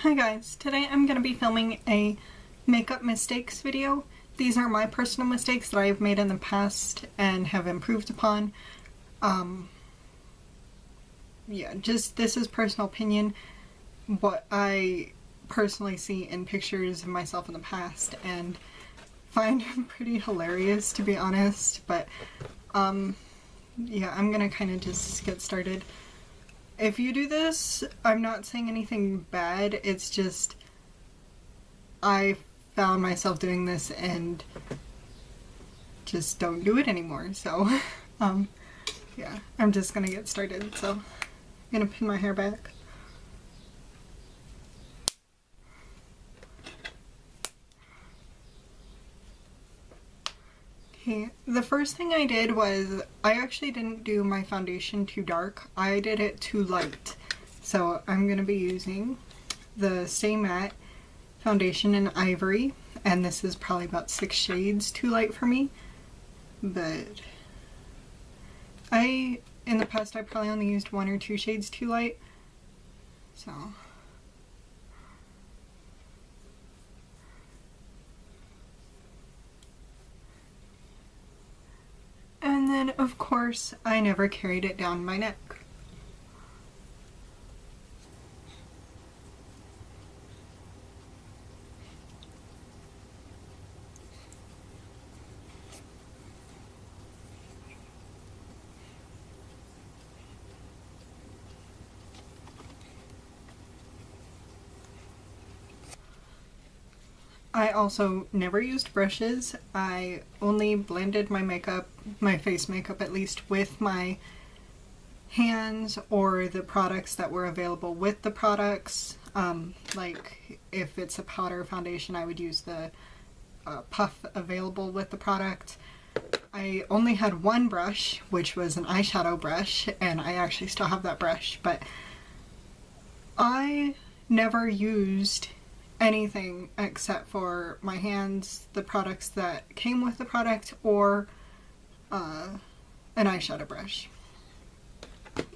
Hi guys, today I'm going to be filming a makeup mistakes video. These are my personal mistakes that I've made in the past and have improved upon. Yeah, just this is personal opinion, what I personally see in pictures of myself in the past and find pretty hilarious, to be honest, but yeah, I'm gonna kind of just get started. If you do this, I'm not saying anything bad, it's just I found myself doing this and just don't do it anymore, so yeah, I'm just gonna get started. So I'm gonna pin my hair back. Okay, the first thing I did was I actually didn't do my foundation too dark, I did it too light. So I'm going to be using the Stay Matte foundation in Ivory, and this is probably about 6 shades too light for me, but in the past I probably only used 1 or 2 shades too light, so and then, of course, I never carried it down my neck. I also never used brushes. I only blended my makeup, my face makeup at least, with my hands or the products that were available with the products. Like if it's a powder foundation, I would use the puff available with the product. I only had one brush, which was an eyeshadow brush, and I actually still have that brush, but I never used anything except for my hands, the products that came with the product, or an eyeshadow brush.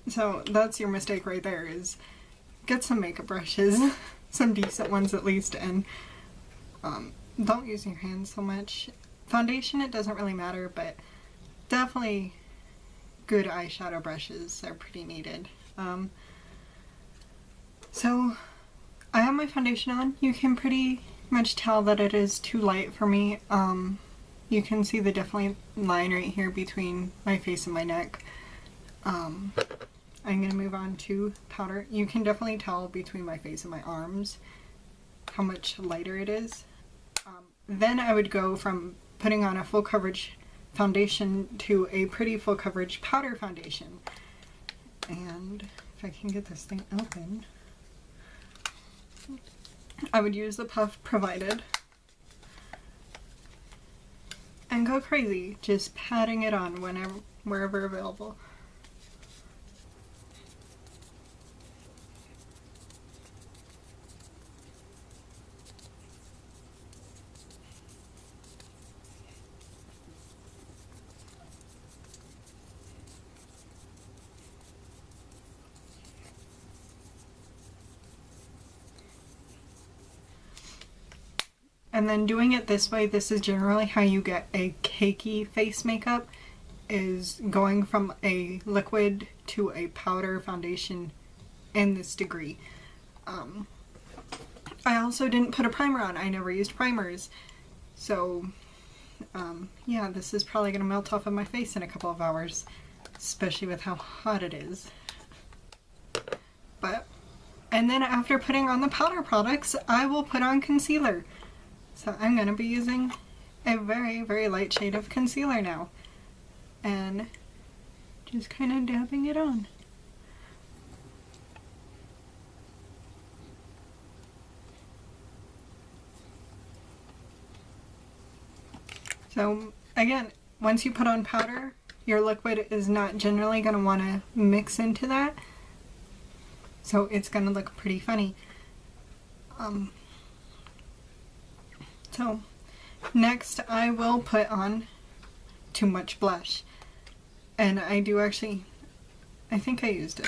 So that's your mistake right there, is get some makeup brushes, some decent ones at least, and don't use your hands so much. Foundation, it doesn't really matter, but definitely good eyeshadow brushes are pretty needed. So I have my foundation on. You can pretty much tell that it is too light for me. You can see the definitely line right here between my face and my neck. I'm gonna move on to powder. You can definitely tell between my face and my arms how much lighter it is. Then I would go from putting on a full coverage foundation to a pretty full coverage powder foundation. And if I can get this thing open, I would use the puff provided and go crazy, just patting it on wherever available. And then doing it this way, this is generally how you get a cakey face makeup, is going from a liquid to a powder foundation in this degree. I also didn't put a primer on. I never used primers. So yeah, this is probably gonna melt off of my face in a couple of hours, especially with how hot it is. And then after putting on the powder products, I will put on concealer. So I'm going to be using a very, very light shade of concealer now, and just kind of dabbing it on. So again, once you put on powder, your liquid is not generally going to want to mix into that, so it's going to look pretty funny. So next I will put on Too Much blush, and I do actually, I think I used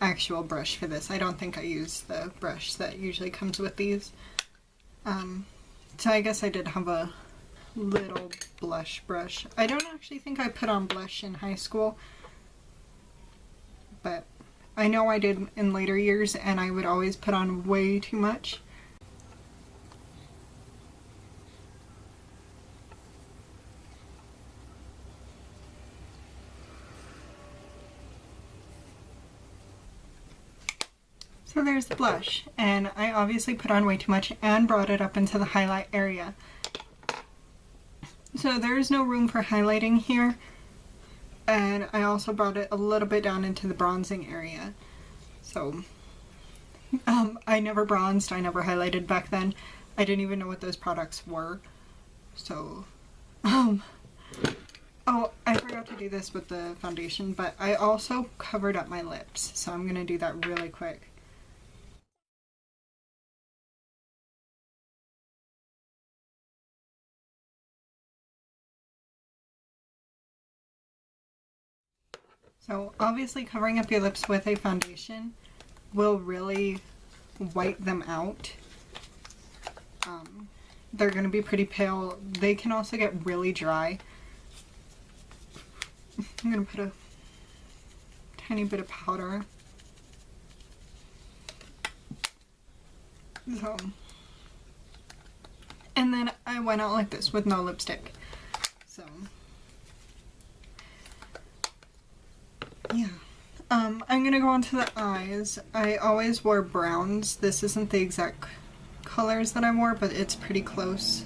actual brush for this. I don't think I used the brush that usually comes with these. So I guess I did have a little blush brush. I don't actually think I put on blush in high school, but I know I did in later years, and I would always put on way too much. So there's the blush, and I obviously put on way too much and brought it up into the highlight area. So there's no room for highlighting here, and I also brought it a little bit down into the bronzing area. So I never bronzed, I never highlighted back then. I didn't even know what those products were. So oh, I forgot to do this with the foundation, but I also covered up my lips, so I'm gonna do that really quick. So obviously covering up your lips with a foundation will really white them out. They're going to be pretty pale. They can also get really dry. I'm going to put a tiny bit of powder. So, and then I went out like this with no lipstick. So yeah. I'm gonna go on to the eyes. I always wore browns. This isn't the exact colors that I wore, but it's pretty close.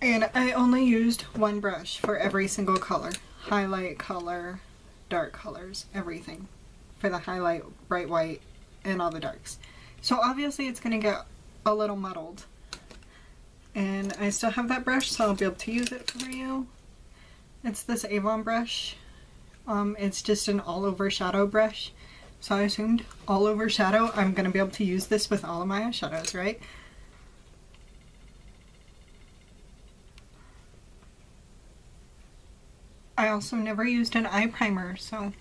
And I only used one brush for every single color. Highlight color, dark colors, everything. For the highlight, bright white, and all the darks. So obviously it's gonna get a little muddled. And I still have that brush, so I'll be able to use it for you. It's this Avon brush. It's just an all-over shadow brush. So I assumed all-over shadow, I'm going to be able to use this with all of my eyeshadows, right? I also never used an eye primer, so...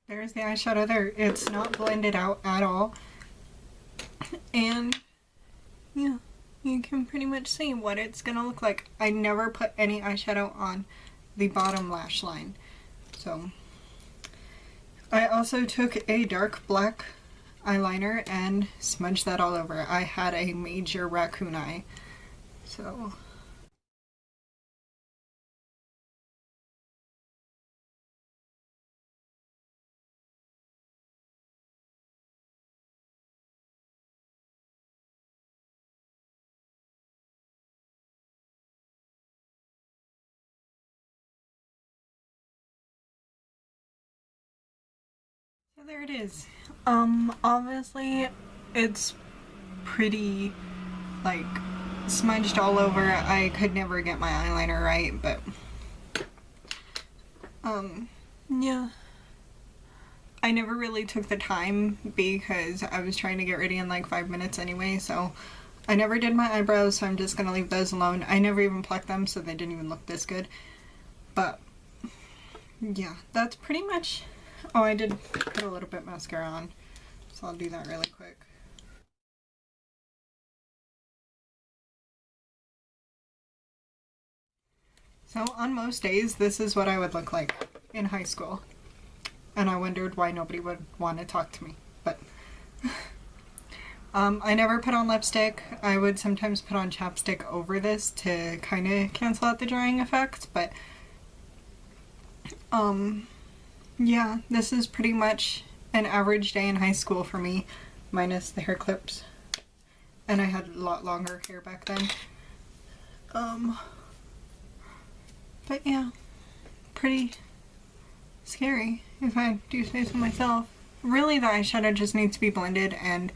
There's the eyeshadow there. It's not blended out at all. And yeah, you can pretty much see what it's gonna look like. I never put any eyeshadow on the bottom lash line. So I also took a dark black eyeliner and smudged that all over. I had a major raccoon eye. So there it is. Obviously it's pretty like smudged all over. I could never get my eyeliner right, but yeah. I never really took the time because I was trying to get ready in like 5 minutes anyway, so I never did my eyebrows, so I'm just gonna leave those alone. I never even plucked them, so they didn't even look this good. But yeah, that's pretty much... Oh, I did put a little bit mascara on, so I'll do that really quick. So on most days, this is what I would look like in high school. And I wondered why nobody would want to talk to me, but... I never put on lipstick. I would sometimes put on chapstick over this to kind of cancel out the drying effect, but... yeah, this is pretty much an average day in high school for me, minus the hair clips. And I had a lot longer hair back then. But yeah, pretty scary, if I do say so myself. really the eyeshadow just needs to be blended, and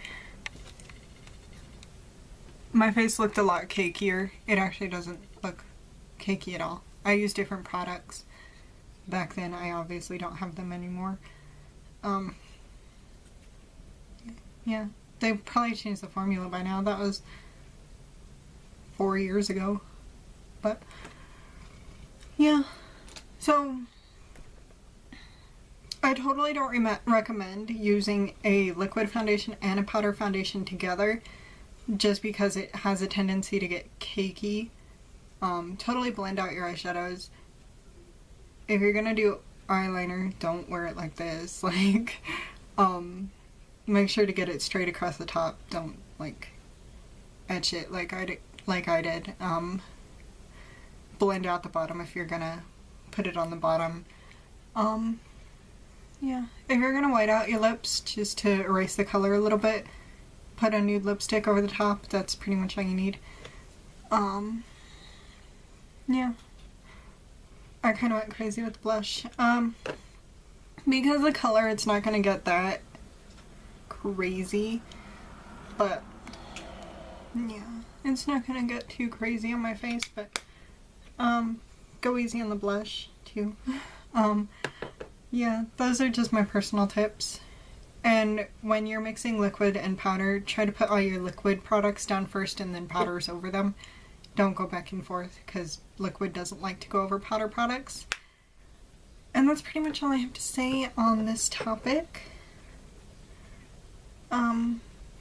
my face looked a lot cakier. It actually doesn't look cakey at all. I use different products back then. I obviously don't have them anymore. Yeah, they probably changed the formula by now. That was 4 years ago. But yeah, so I totally don't recommend using a liquid foundation and a powder foundation together, just because it has a tendency to get cakey. Totally blend out your eyeshadows. If you're gonna do eyeliner, don't wear it like this. Like, make sure to get it straight across the top. Don't, like, etch it like I did. Blend out the bottom if you're gonna put it on the bottom. Yeah. If you're gonna white out your lips, just to erase the color a little bit, put a nude lipstick over the top. That's pretty much all you need. Yeah. I kind of went crazy with blush. Because the color, it's not gonna get that crazy, but yeah, it's not gonna get too crazy on my face, but go easy on the blush too. Yeah, those are just my personal tips. And when you're mixing liquid and powder, try to put all your liquid products down first and then powders over them. Don't go back and forth, because liquid doesn't like to go over powder products. And that's pretty much all I have to say on this topic.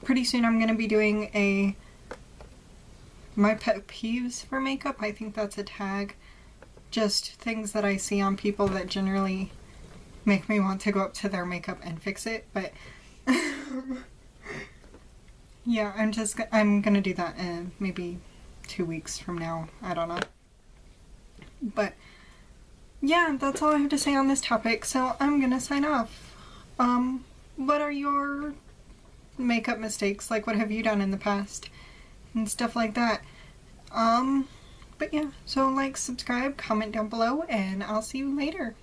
Pretty soon I'm going to be doing my pet peeves for makeup. I think that's a tag. Just things that I see on people that generally make me want to go up to their makeup and fix it. But yeah, I'm going to do that in maybe 2 weeks from now. I don't know. But yeah, that's all I have to say on this topic, so I'm gonna sign off. What are your makeup mistakes? Like, what have you done in the past? And stuff like that. But yeah, so like, subscribe, comment down below, and I'll see you later.